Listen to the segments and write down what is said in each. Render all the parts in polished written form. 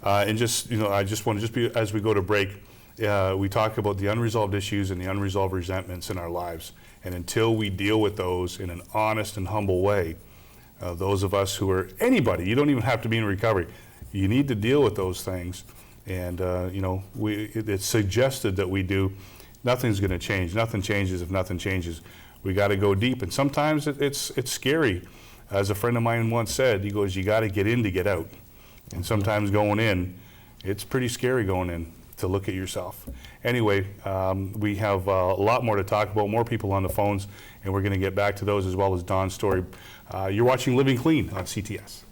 And just, I just want to be, as we go to break, we talk about the unresolved issues and the unresolved resentments in our lives. And until we deal with those in an honest and humble way, those of us who are, anybody, you don't even have to be in recovery, you need to deal with those things. And it's suggested that we do. Nothing's going to change. Nothing changes if nothing changes. We got to go deep, and sometimes it's scary. As a friend of mine once said, he goes, you got to get in to get out. And sometimes going in, it's pretty scary going in to look at yourself. Anyway, we have a lot more to talk about, more people on the phones, and we're going to get back to those as well as Don's story. You're watching Living Clean on CTS.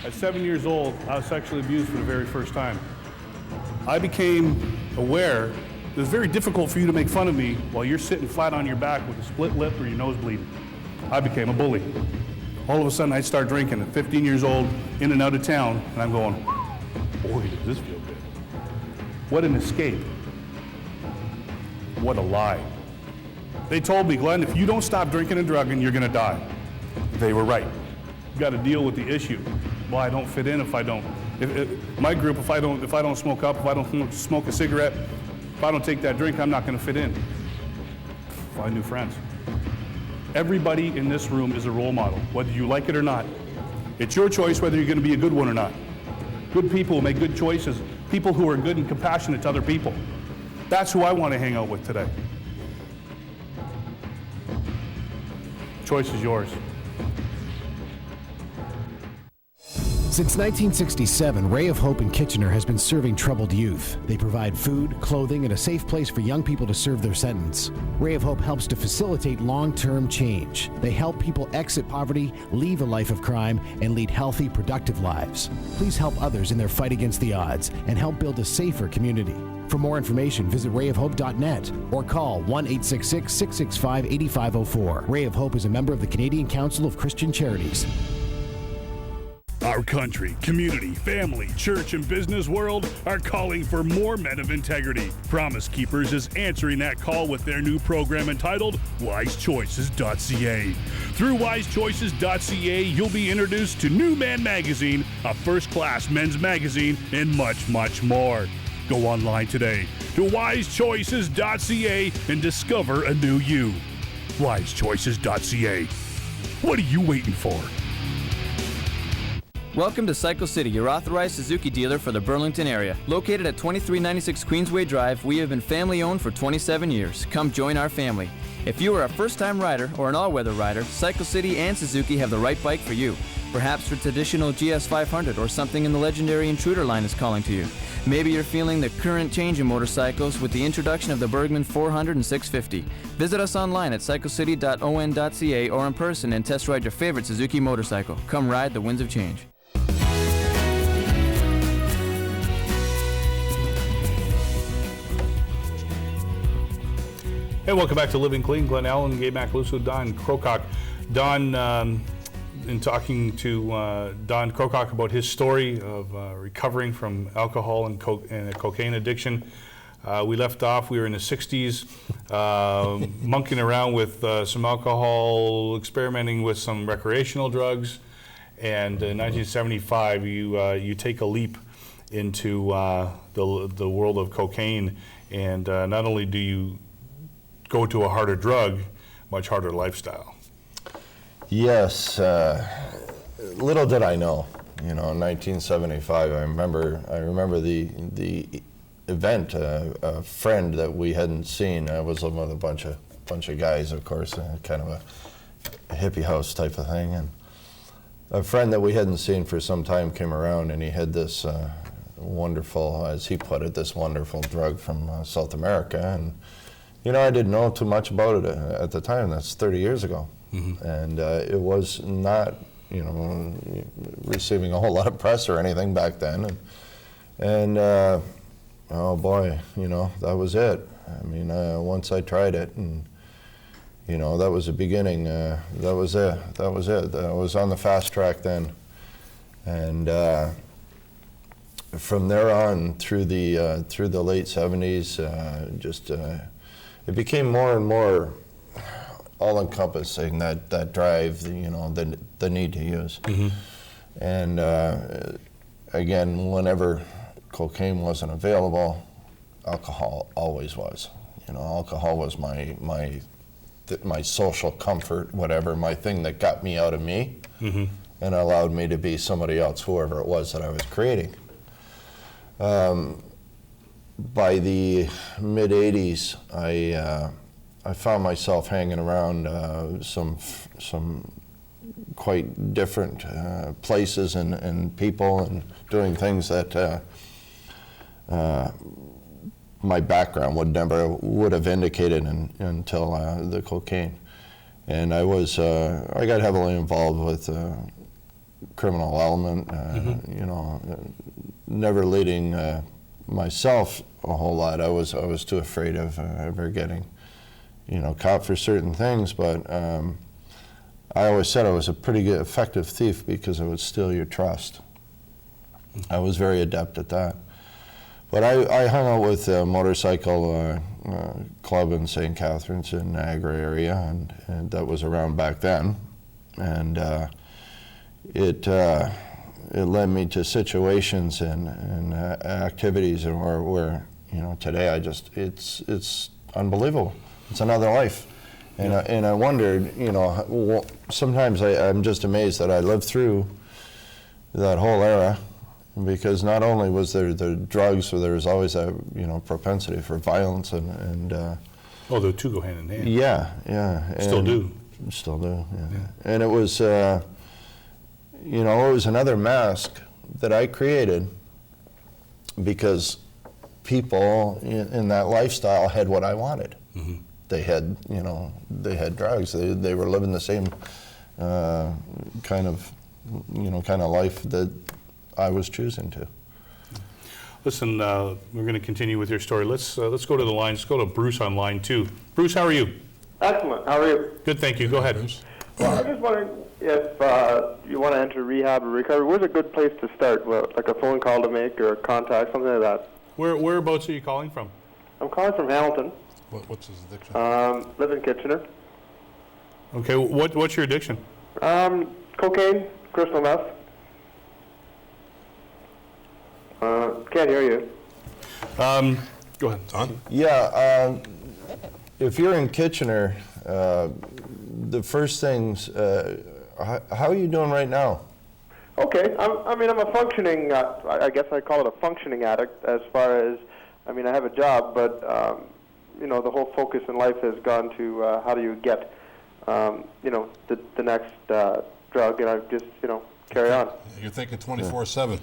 At 7 years old, I was sexually abused for the very first time. I became aware it was very difficult for you to make fun of me while you're sitting flat on your back with a split lip or your nose bleeding. I became a bully. All of a sudden, I'd start drinking at 15 years old, in and out of town, and I'm going, boy, does this feel good. What an escape. What a lie. They told me, Glenn, if you don't stop drinking and drugging, you're gonna die. They were right. You gotta deal with the issue. Well, I don't fit in if I don't. My group, if I don't smoke up, if I don't smoke a cigarette, if I don't take that drink, I'm not going to fit in. Find new friends. Everybody in this room is a role model, whether you like it or not. It's your choice whether you're going to be a good one or not. Good people make good choices. People who are good and compassionate to other people. That's who I want to hang out with today. Choice is yours. Since 1967, Ray of Hope in Kitchener has been serving troubled youth. They provide food, clothing, and a safe place for young people to serve their sentence. Ray of Hope helps to facilitate long-term change. They help people exit poverty, leave a life of crime, and lead healthy, productive lives. Please help others in their fight against the odds and help build a safer community. For more information, visit rayofhope.net or call 1-866-665-8504. Ray of Hope is a member of the Canadian Council of Christian Charities. Our country, community, family, church, and business world are calling for more men of integrity. Promise Keepers is answering that call with their new program entitled WiseChoices.ca. Through WiseChoices.ca, you'll be introduced to New Man Magazine, a first-class men's magazine, and much, much more. Go online today to WiseChoices.ca and discover a new you. WiseChoices.ca. What are you waiting for? Welcome to Cycle City, your authorized Suzuki dealer for the Burlington area. Located at 2396 Queensway Drive, we have been family-owned for 27 years. Come join our family. If you are a first-time rider or an all-weather rider, Cycle City and Suzuki have the right bike for you. Perhaps your traditional GS500 or something in the legendary Intruder line is calling to you. Maybe you're feeling the current change in motorcycles with the introduction of the Bergman 400 and 650. Visit us online at cyclecity.on.ca or in person and test ride your favorite Suzuki motorcycle. Come ride the winds of change. Hey, welcome back to Living Clean. Glenn Allen, Gabe Macaluso, Don Krokock. Don, in talking to Don Krokock about his story of recovering from alcohol and cocaine addiction. We left off, we were in the 60s, monkeying around with some alcohol, experimenting with some recreational drugs, and in 1975 you take a leap into the world of cocaine, and not only do you go to a harder drug, much harder lifestyle. Yes, little did I know. You know, in 1975, I remember the event. A friend that we hadn't seen. I was living with a bunch of guys, of course, kind of a hippie house type of thing. And a friend that we hadn't seen for some time came around, and he had this wonderful, as he put it, this wonderful drug from South America. And you know, I didn't know too much about it at the time. That's 30 years ago. Mm-hmm. And it was not, you know, receiving a whole lot of press or anything back then. And oh boy, you know, that was it. I mean, once I tried it, and you know, that was the beginning. That was it. I was on the fast track then. And from there on through the late 70s, it became more and more all-encompassing, that drive, the need to use. And again, whenever cocaine wasn't available, alcohol always was. Alcohol was my social comfort, whatever, my thing that got me out of me and allowed me to be somebody else, whoever it was that I was creating. By the mid-'80s, I found myself hanging around some quite different places and people and doing things that my background would have indicated until the cocaine. And I got heavily involved with criminal element, never leading myself a whole lot. I was too afraid of ever getting, caught for certain things, but I always said I was a pretty good, effective thief because I would steal your trust. I was very adept at that. But I hung out with a motorcycle club in St. Catharines in Niagara area, and that was around back then. And it led me to situations and activities where today it's unbelievable. It's another life. And I wondered, sometimes I'm just amazed that I lived through that whole era, because not only was there the drugs, so there was always a propensity for violence and the two go hand in hand. Yeah. Still do. Yeah. And it was, it was another mask that I created because people in that lifestyle had what I wanted. They had, they had drugs. They were living the same kind of life that I was choosing to. Listen, we're going to continue with your story. Let's go to the line. Let's go to Bruce on line 2. Bruce, how are you? Excellent. How are you? Good, thank you. Go ahead. Bruce. Well, I'm just wondering if you want to enter rehab or recovery, where's a good place to start? Well, like a phone call to make or a contact, something like that. Whereabouts are you calling from? I'm calling from Hamilton. What's his addiction? Live in Kitchener. Okay, what's your addiction? Cocaine, crystal meth. Can't hear you. Go ahead. Don? Yeah, if you're in Kitchener, the first things, how are you doing right now? Okay, I'm a functioning, I guess I call it a functioning addict as far as, I have a job, but, the whole focus in life has gone to how do you get, the next drug, and I just, carry on. You're thinking 24/7.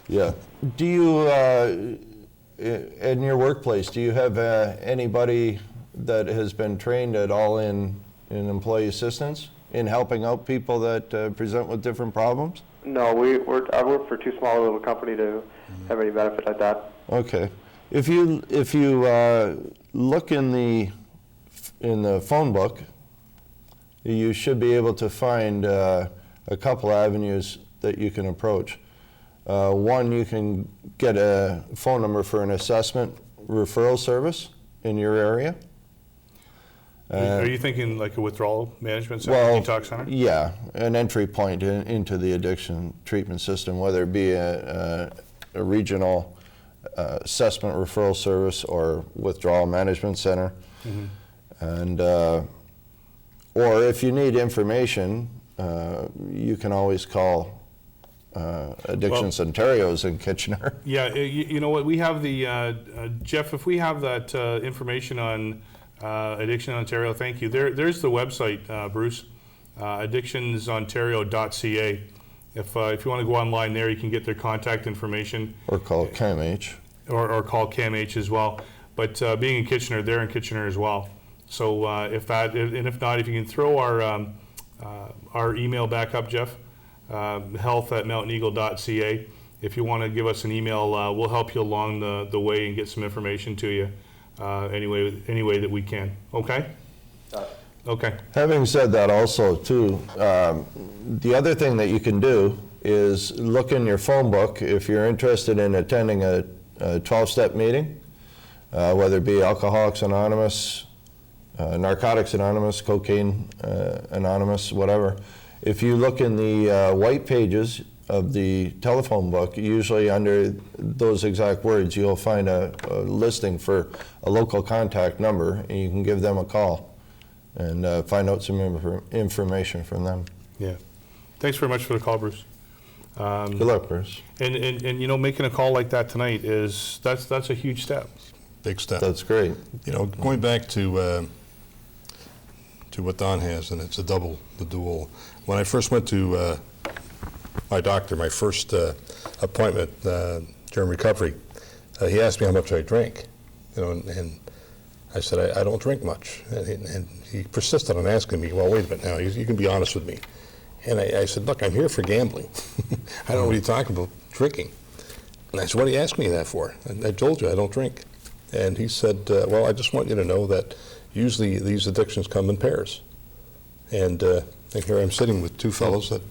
Yeah. Do you, in your workplace, do you have anybody that has been trained at all in employee assistance, in helping out people that present with different problems? No, I work for too small a little company to have any benefit like that. Okay. If you look in the phone book, you should be able to find a couple avenues that you can approach. One, you can get a phone number for an assessment referral service in your area. Are you thinking like a withdrawal management center, detox center? Yeah, an entry point into the addiction treatment system, whether it be a regional assessment referral service or withdrawal management center. And or if you need information, you can always call Addictions Ontario's in Kitchener. Yeah, you know what, we have the, Jeff, if we have that information on Addiction Ontario, thank you. There's the website, Bruce, addictionsontario.ca. If you want to go online there, you can get their contact information. Or call CAMH. Or call CAMH as well. But being in Kitchener, they're in Kitchener as well. So if not, if you can throw our email back up, Jeff, health@mountaineagle.ca. If you want to give us an email, we'll help you along the way and get some information to you any way that we can. Okay? Okay. Having said that also, too, the other thing that you can do is look in your phone book if you're interested in attending a 12-step meeting, whether it be Alcoholics Anonymous, Narcotics Anonymous, Cocaine Anonymous, whatever. If you look in the white pages of the telephone book, usually under those exact words, you'll find a listing for a local contact number, and you can give them a call and find out some information from them. Yeah. Thanks very much for the call, Bruce. Good luck, Bruce. And you know, making a call like that tonight that's a huge step. Big step. That's great. You know, going back to what Don has, and it's the dual. When I first went to my doctor, my first appointment during recovery, he asked me how much I drank. You know, and I said I don't drink much, and he persisted on asking me. Well, wait a minute now. You can be honest with me. And I said, look, I'm here for gambling. I don't really talk about drinking. And I said, what do you ask me that for? And I told you I don't drink. And he said, well, I just want you to know that usually these addictions come in pairs. And here I'm sitting with two fellows that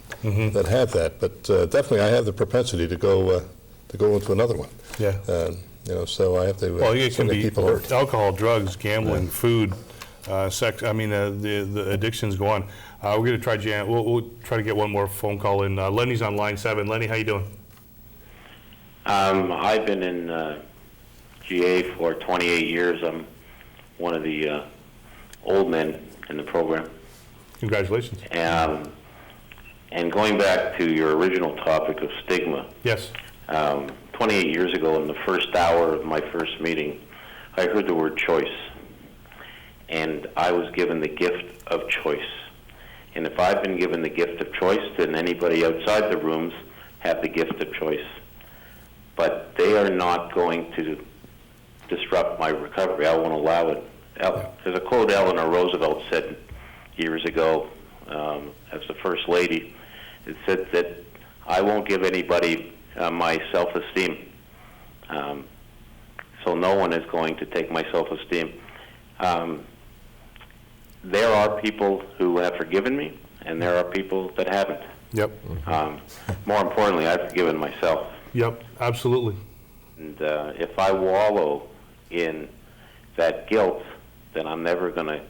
that have that. But definitely I have the propensity to go into another one. Yeah. You know, so I have to Well, it can make be people hurt. alcohol, drugs, gambling, food, sex. I mean, the addictions go on. We're going to try Jan. We'll try to get one more phone call in. Lenny's on line 7. Lenny, how you doing? I've been in GA for 28 years. I'm one of the old men in the program. Congratulations. And going back to your original topic of stigma, Yes. 28 years ago, in the first hour of my first meeting, I heard the word choice. And I was given the gift of choice. And if I've been given the gift of choice, then anybody outside the rooms have the gift of choice. But they are not going to disrupt my recovery. I won't allow it. There's a quote Eleanor Roosevelt said years ago as the First Lady. It said that I won't give anybody my self-esteem. So no one is going to take my self-esteem. There are people who have forgiven me, and there are people that haven't. Yep. More importantly, I've forgiven myself. Yep. Absolutely. And if I wallow in that guilt, then I'm never going to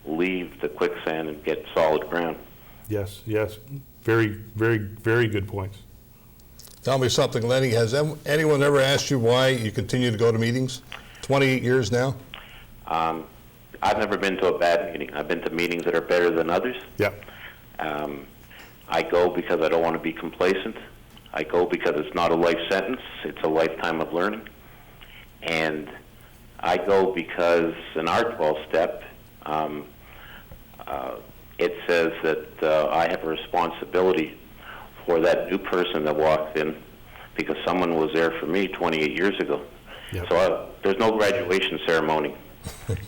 leave the quicksand and get solid ground. Yes. Yes. Very, very, very good points. Tell me something, Lenny. Has anyone ever asked you why you continue to go to meetings? 28 years now? I've never been to a bad meeting. I've been to meetings that are better than others. Yep. I go because I don't want to be complacent. I go because it's not a life sentence. It's a lifetime of learning. And I go because in our 12-step, it says that I have a responsibility for that new person that walked in because someone was there for me 28 years ago. Yep. So there's no graduation ceremony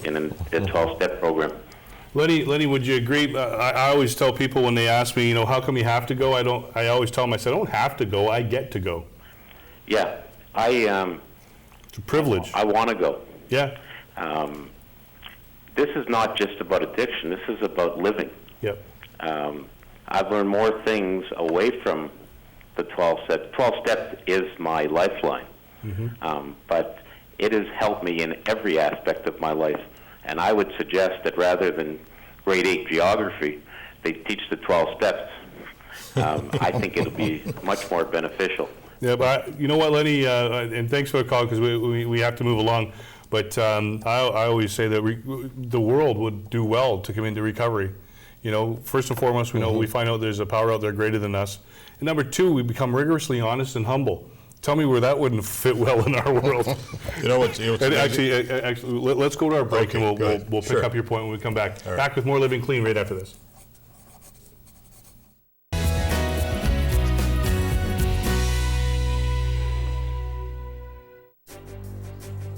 in the 12-step program. Lenny, would you agree? I always tell people when they ask me, you know, how come you have to go? I always tell them, I said, I don't have to go. I get to go. Yeah, It's a privilege. I want to go. Yeah. This is not just about addiction. This is about living. Yep. I've learned more things away from the 12-step. 12-step is my lifeline, but it has helped me in every aspect of my life. And I would suggest that rather than grade 8 geography, they teach the 12 steps. I think it'll be much more beneficial. Yeah, but you know what, Lenny, and thanks for the call because we have to move along. But I always say that the world would do well to come into recovery. You know, first and foremost, we find out there's a power out there greater than us. And number 2, we become rigorously honest and humble. Tell me where that wouldn't fit well in our world. You know what's And actually, let's go to our break, Okay, and we'll pick up your point when we come back. All right. Back with more Living Clean right after this.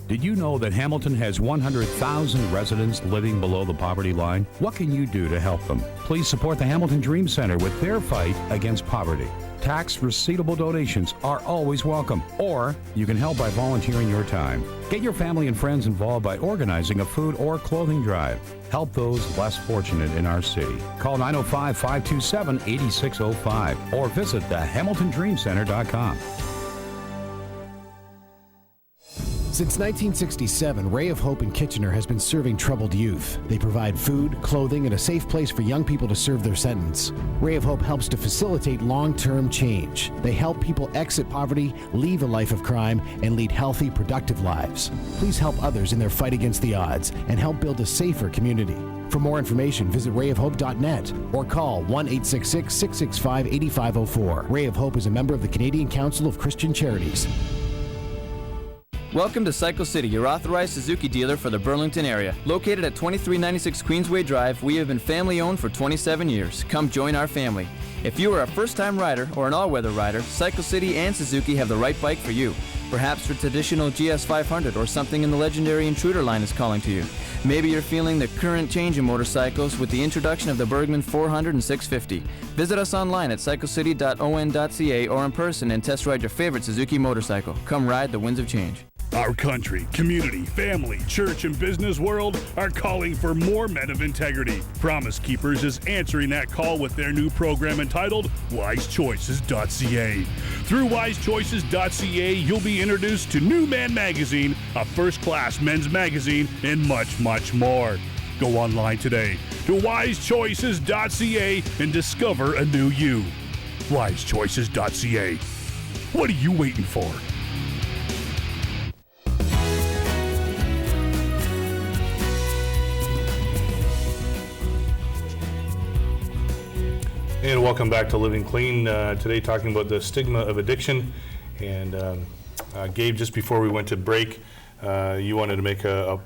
Did you know that Hamilton has 100,000 residents living below the poverty line? What can you do to help them? Please support the Hamilton Dream Center with their fight against poverty. Tax receivable donations are always welcome, or you can help by volunteering your time. Get your family and friends involved by organizing a food or clothing drive. Help those less fortunate in our city. Call 905-527-8605 or visit thehamiltondreamcenter.com. Since 1967, Ray of Hope in Kitchener has been serving troubled youth. They provide food, clothing, and a safe place for young people to serve their sentence. Ray of Hope helps to facilitate long-term change. They help people exit poverty, leave a life of crime, and lead healthy, productive lives. Please help others in their fight against the odds and help build a safer community. For more information, visit rayofhope.net or call 1-866-665-8504. Ray of Hope is a member of the Canadian Council of Christian Charities. Welcome to Cycle City, your authorized Suzuki dealer for the Burlington area. Located at 2396 Queensway Drive, we have been family-owned for 27 years. Come join our family. If you are a first-time rider or an all-weather rider, Cycle City and Suzuki have the right bike for you. Perhaps your traditional GS500 or something in the legendary Intruder line is calling to you. Maybe you're feeling the current change in motorcycles with the introduction of the Bergman 400 and 650. Visit us online at cyclecity.on.ca or in person and test ride your favorite Suzuki motorcycle. Come ride the winds of change. Our country, community, family, church, and business world are calling for more men of integrity. Promise Keepers is answering that call with their new program entitled WiseChoices.ca. Through WiseChoices.ca, you'll be introduced to New Man Magazine, a first-class men's magazine, and much, much more. Go online today to WiseChoices.ca and discover a new you. WiseChoices.ca. What are you waiting for? And welcome back to Living Clean. Today talking about the stigma of addiction. And Gabe, just before we went to break, you wanted to make a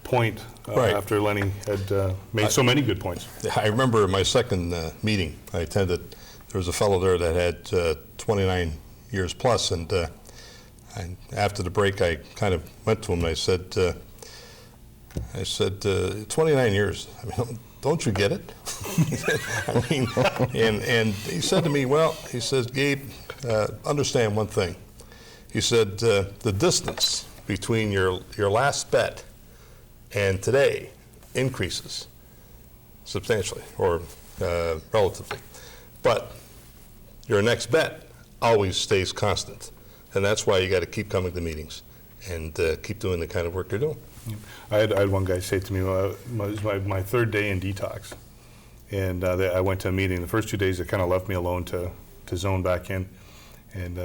point Right. after Lenny had made so many good points. I remember my second meeting I attended, there was a fellow there that had 29 years plus, and after the break I kind of went to him and I said, 29 years, I mean, don't you get it? I mean, and he said to me, well, he says, Gabe, understand one thing. He said, the distance between your last bet and today increases substantially or relatively. But your next bet always stays constant. And that's why you got to keep coming to meetings and keep doing the kind of work you're doing. I had one guy say to me, it was my third day in detox, and I went to a meeting. The first 2 days, it kind of left me alone to zone back in, and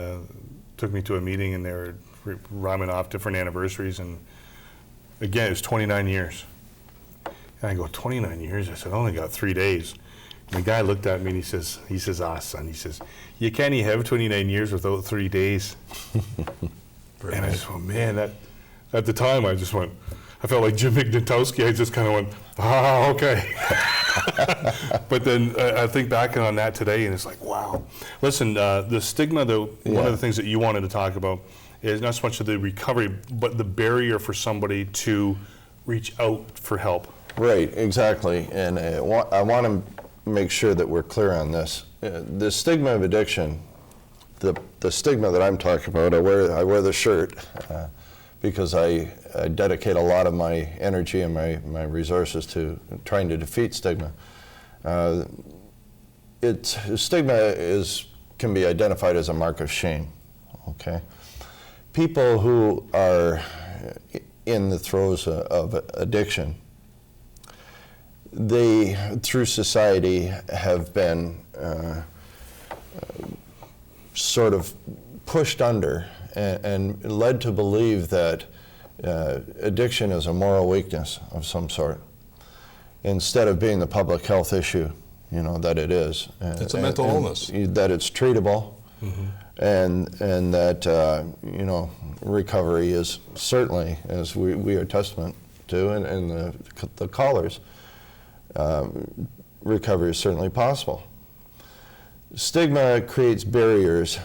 took me to a meeting, and they were rhyming off different anniversaries, and again, it was 29 years. And I go, 29 years? I said, I only got 3 days. And the guy looked at me and he says, son, he says, you can't even have 29 years without 3 days. And I just went, man, that. At the time, I just went, I felt like Jim Ignatowski. I just kind of went, okay. But then I think back on that today, and it's like, wow. Listen, the stigma, one of the things that you wanted to talk about is not so much of the recovery, but the barrier for somebody to reach out for help. Right, exactly. And I want to make sure that we're clear on this. The stigma of addiction, the stigma that I'm talking about, I wear the shirt. Because I dedicate a lot of my energy and my resources to trying to defeat stigma. Stigma can be identified as a mark of shame, okay? People who are in the throes of addiction, they, through society, have been sort of pushed under and led to believe that addiction is a moral weakness of some sort, instead of being the public health issue, that it is. It's a mental illness. That it's treatable, and that recovery is certainly, as we are testament to, and the callers, recovery is certainly possible. Stigma creates barriers.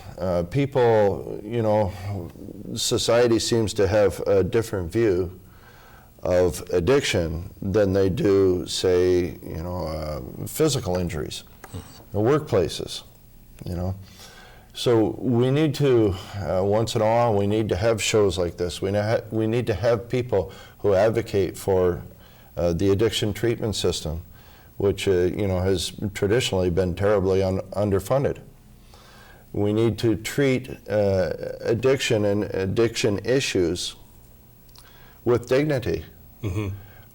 People, society seems to have a different view of addiction than they do, say, physical injuries, or workplaces, So we need to, once in a while, we need to have shows like this. We need to have people who advocate for the addiction treatment system, which has traditionally been terribly underfunded. We need to treat addiction and addiction issues with dignity,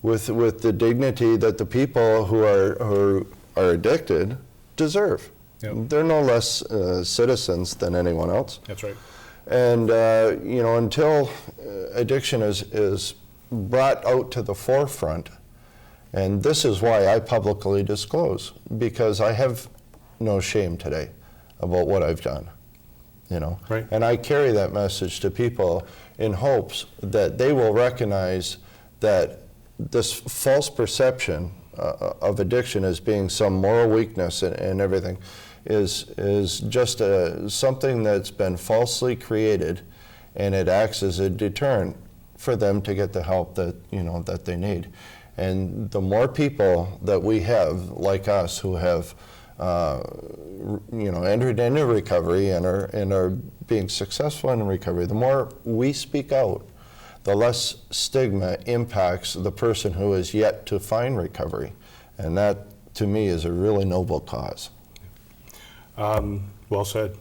with the dignity that the people who are addicted deserve. Yep. They're no less citizens than anyone else. That's right. And until addiction is brought out to the forefront, and this is why I publicly disclose, because I have no shame today about what I've done, Right. And I carry that message to people in hopes that they will recognize that this false perception of addiction as being some moral weakness and everything is just something that's been falsely created, and it acts as a deterrent for them to get the help that that they need. And the more people that we have like us who have entered into recovery and are being successful in recovery, the more we speak out, the less stigma impacts the person who is yet to find recovery. And that, to me, is a really noble cause. Well said.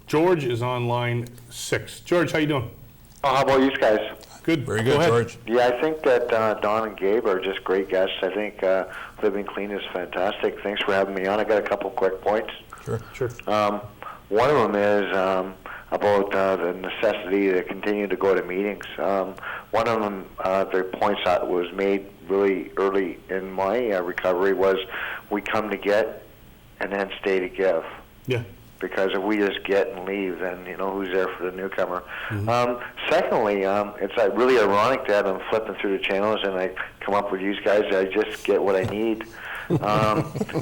George is on line 6. George, how you doing? How about you guys? Good. Very Go good, ahead. George. Yeah, I think that Don and Gabe are just great guests. I think Living Clean is fantastic. Thanks for having me on. I got a couple quick points. Sure. One of them is about the necessity to continue to go to meetings. One of them, the points that was made really early in my recovery was we come to get and then stay to give. Yeah. Because if we just get and leave, then who's there for the newcomer. Secondly, it's really ironic that I'm flipping through the channels and I come up with you guys. I just get what I need.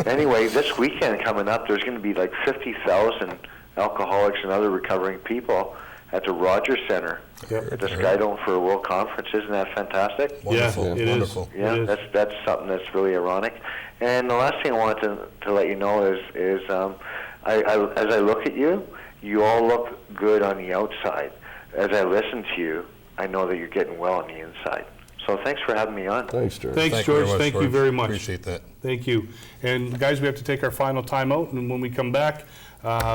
Anyway, this weekend coming up, there's going to be like 50,000 alcoholics and other recovering people at the Rogers Center at the Skydome for a World Conference. Isn't that fantastic? Wonderful. Yeah, it Wonderful. is. Yeah, It is. that's something that's really ironic. And the last thing I wanted to let you know is as I look at you, you all look good on the outside. As I listen to you, I know that you're getting well on the inside. So thanks for having me on. Thanks, George. Thanks, Thank you George. very much, Thank you George. very much. Appreciate that. Thank you. And guys, we have to take our final time out, and when we come back,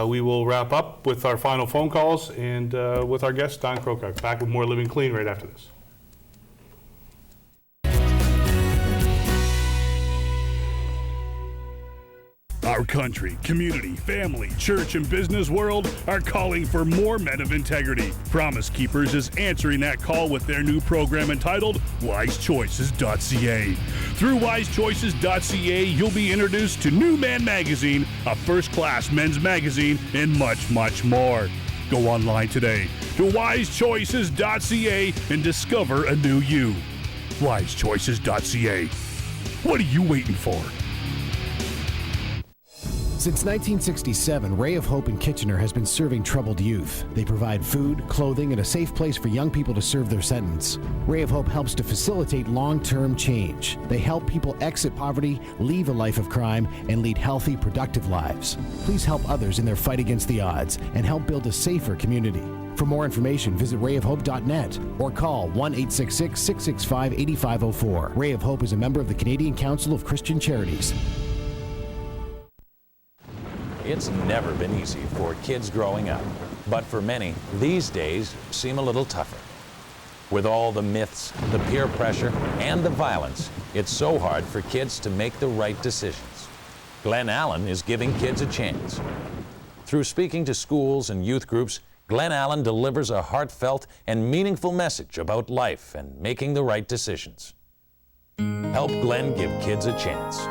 we will wrap up with our final phone calls and with our guest, Don Krokoc. Back with more Living Clean right after this. Our country, community, family, church, and business world are calling for more men of integrity. Promise Keepers is answering that call with their new program entitled WiseChoices.ca. Through WiseChoices.ca, you'll be introduced to New Man Magazine, a first-class men's magazine, and much, much more. Go online today to WiseChoices.ca and discover a new you. WiseChoices.ca. What are you waiting for? Since 1967, Ray of Hope in Kitchener has been serving troubled youth. They provide food, clothing, and a safe place for young people to serve their sentence. Ray of Hope helps to facilitate long-term change. They help people exit poverty, leave a life of crime, and lead healthy, productive lives. Please help others in their fight against the odds and help build a safer community. For more information, visit rayofhope.net or call 1-866-665-8504. Ray of Hope is a member of the Canadian Council of Christian Charities. It's never been easy for kids growing up, but for many, these days seem a little tougher. With all the myths, the peer pressure, and the violence, it's so hard for kids to make the right decisions. Glen Allen is giving kids a chance. Through speaking to schools and youth groups, Glen Allen delivers a heartfelt and meaningful message about life and making the right decisions. Help Glen give kids a chance.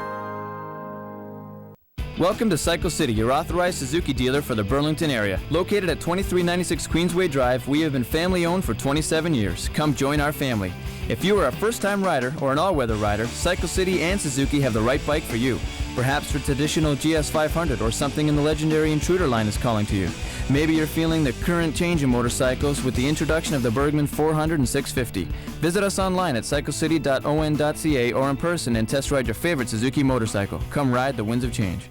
Welcome to Cycle City, your authorized Suzuki dealer for the Burlington area. Located at 2396 Queensway Drive, we have been family-owned for 27 years. Come join our family. If you are a first-time rider or an all-weather rider, Cycle City and Suzuki have the right bike for you. Perhaps your traditional GS 500 or something in the legendary Intruder line is calling to you. Maybe you're feeling the current change in motorcycles with the introduction of the Bergman 400 and 650. Visit us online at cyclecity.on.ca or in person and test ride your favorite Suzuki motorcycle. Come ride the winds of change.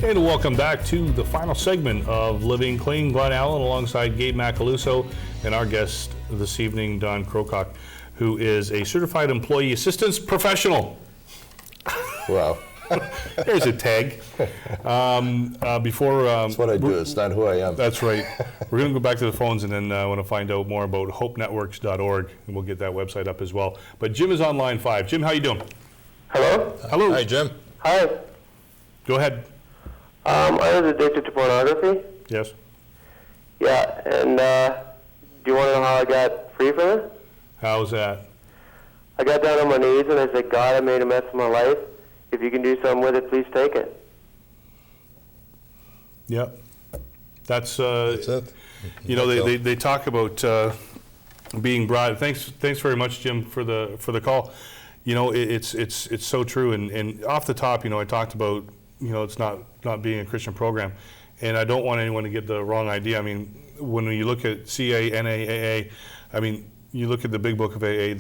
And welcome back to the final segment of Living Clean. Glen Allen alongside Gabe Macaluso and our guest this evening, Don Krokoc, who is a certified employee assistance professional. Wow. There's a tag. Before That's what I do. It's not who I am. That's right. We're going to go back to the phones, and then I want to find out more about hopenetworks.org, and we'll get that website up as well. But Jim is on line 5. Jim, how you doing? Hello? Hello. Hi, Jim. Hi. Go ahead. I was addicted to pornography. Yes. Yeah, and do you want to know how I got free from it? How's that? I got down on my knees and I said, God, I made a mess of my life. If you can do something with it, please take it. Yep. That's it. You know, they talk about being brought. Thanks very much, Jim, for the call. You know, it's so true. And off the top, you know, I talked about, you know, it's not being a Christian program, and I don't want anyone to get the wrong idea. I mean, when you look at CA, NA, AA, I mean, you look at the big book of AA.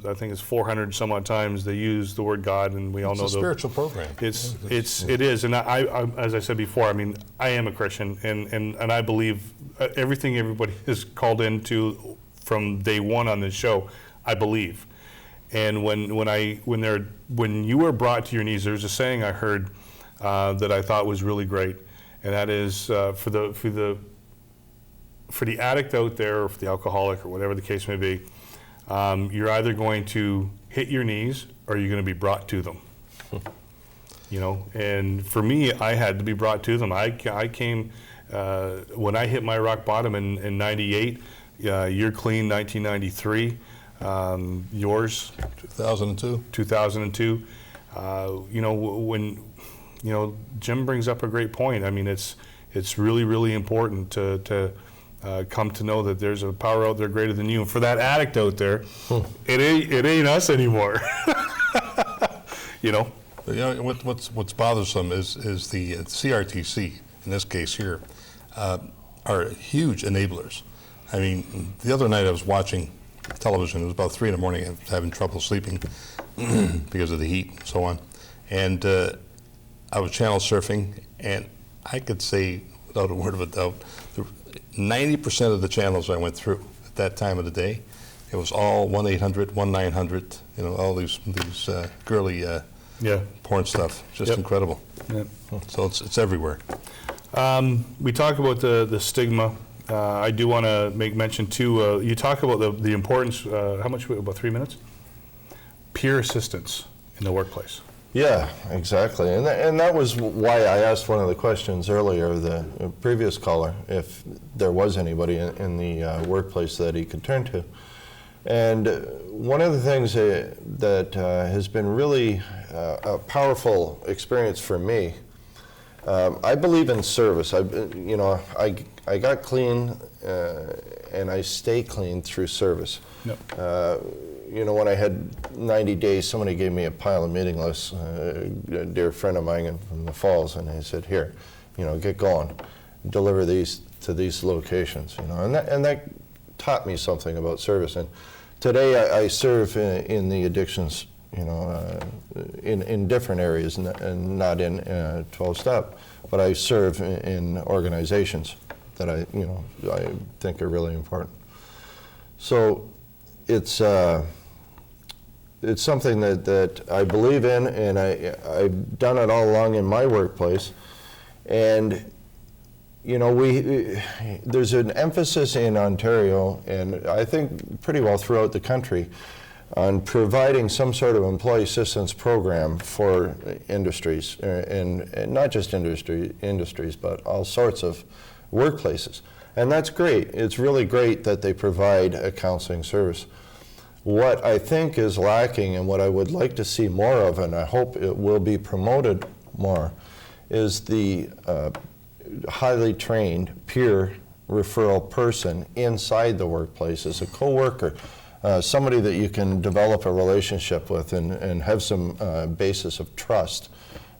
I think it's 400 some odd times they use the word God, and we all know it's a spiritual program. It is, and I as I said before, I mean, I am a Christian, and I believe everything everybody is called into from day one on this show. I believe, and when you were brought to your knees, there's a saying I heard that I thought was really great, and that is for the addict out there, or for the alcoholic, or whatever the case may be, you're either going to hit your knees or you're going to be brought to them. You know, and for me, I had to be brought to them. I came when I hit my rock bottom in '98. You're clean, 1993. Yours, 2002. 2002. You know, when Jim brings up a great point. I mean, it's really, really important to come to know that there's a power out there greater than you. And for that addict out there, it ain't us anymore. You know. But, you know, what's bothersome is the CRTC, in this case here, are huge enablers. I mean, the other night I was watching television. It was about 3 in the morning. I was having trouble sleeping because of the heat and so on. And I was channel surfing, and I could say, without a word of a doubt, 90% of the channels I went through at that time of the day, it was all 1-800, 1-900, you know, all these girly porn stuff. Just incredible. Yep. So it's everywhere. We talk about the stigma. I do want to make mention too, you talk about the importance, how much, about 3 minutes? Peer assistance in the workplace. Yeah, exactly. And that was why I asked one of the questions earlier, the previous caller, if there was anybody in the workplace that he could turn to. And one of the things that has been really a powerful experience for me, I believe in service. I got clean and I stay clean through service. Yep. You know, when I had 90 days, somebody gave me a pile of meeting lists, a dear friend of mine from the Falls, and he said, here, you know, get going, deliver these to these locations, you know, and that taught me something about service. And today I serve in the addictions, you know, in different areas, and not in 12-step, but I serve in organizations that I think are really important. So it's something that I believe in, and I've done it all along in my workplace. And you know, there's an emphasis in Ontario, and I think pretty well throughout the country, on providing some sort of employee assistance program for industries, and not just industries, but all sorts of workplaces. And that's great. It's really great that they provide a counseling service. What I think is lacking, and what I would like to see more of, and I hope it will be promoted more, is the highly trained peer referral person inside the workplace as a co-worker, somebody that you can develop a relationship with and have some basis of trust,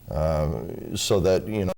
so that, you know,